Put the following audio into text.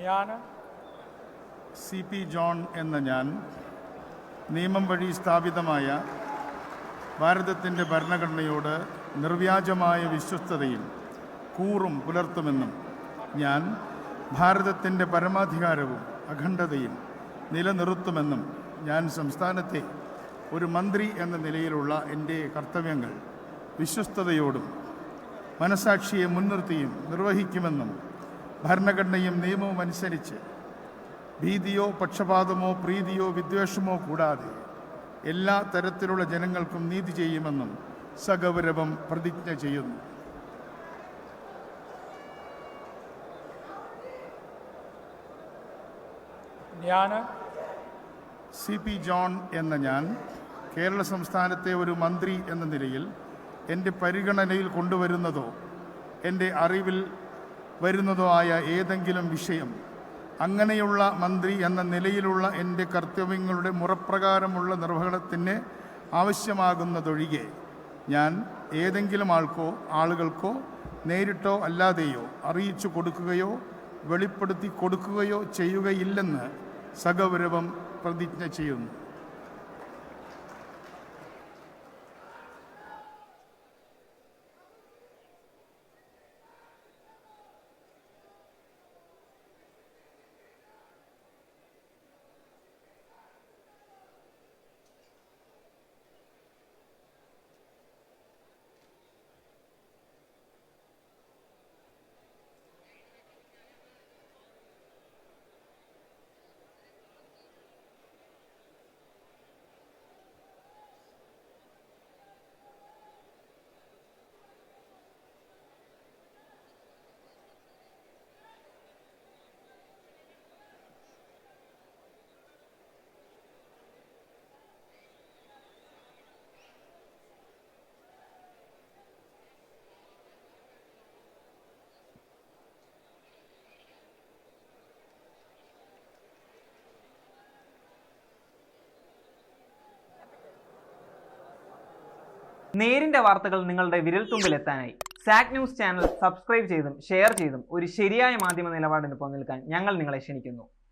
ഞാൻ CP John എന്ന ഞാൻ നിയമം വഴി സ്ഥാപിതമായ ഭാരതത്തിൻ്റെ ഭരണഘടനയോട് നിർവ്യാജമായ വിശ്വസ്തതയും കൂറും പുലർത്തുമെന്നും ഞാൻ ഭാരതത്തിൻ്റെ പരമാധികാരവും അഖണ്ഡതയും നിലനിർത്തുമെന്നും ഞാൻ സംസ്ഥാനത്തെ ഒരു മന്ത്രി എന്ന നിലയിലുള്ള എൻ്റെ കർത്തവ്യങ്ങൾ വിശ്വസ്തയോടും മനസാക്ഷിയെ മുൻനിർത്തിയും നിർവഹിക്കുമെന്നും ഭരണഘടനയും നിയമവും അനുസരിച്ച് ഭീതിയോ പക്ഷപാതമോ പ്രീതിയോ വിദ്വേഷമോ കൂടാതെ എല്ലാ തരത്തിലുള്ള ജനങ്ങൾക്കും നീതി ചെയ്യുമെന്നും സഗൗരവം പ്രതിജ്ഞ ചെയ്യുന്നു. ഞാൻ CP ജോൺ എന്ന ഞാൻ കേരള സംസ്ഥാനത്തെ ഒരു മന്ത്രി എന്ന നിലയിൽ എൻ്റെ പരിഗണനയിൽ കൊണ്ടുവരുന്നതോ എൻ്റെ അറിവിൽ വരുന്നതോ ആയ ഏതെങ്കിലും വിഷയം അങ്ങനെയുള്ള മന്ത്രി എന്ന നിലയിലുള്ള എൻ്റെ കർത്തവ്യങ്ങളുടെ മുറപ്രകാരമുള്ള നിർവഹണത്തിന് ആവശ്യമാകുന്നതൊഴികെ ഞാൻ ഏതെങ്കിലും ആളുകൾക്കോ നേരിട്ടോ അല്ലാതെയോ അറിയിച്ചു കൊടുക്കുകയോ വെളിപ്പെടുത്തി കൊടുക്കുകയോ ചെയ്യുകയില്ലെന്ന് സഗൗരവം പ്രതിജ്ഞ ചെയ്യുന്നു. നേരിന്റെ വാർത്തകൾ നിങ്ങളുടെ വിരൽത്തുമ്പിൽ എത്താനായി സാക് ന്യൂസ് ചാനൽ സബ്സ്ക്രൈബ് ചെയ്തും ഷെയർ ചെയ്തും ഒരു ശരിയായ മാധ്യമ നിലപാടിന് നിൽക്കാൻ ഞങ്ങൾ നിങ്ങളെ ക്ഷണിക്കുന്നു.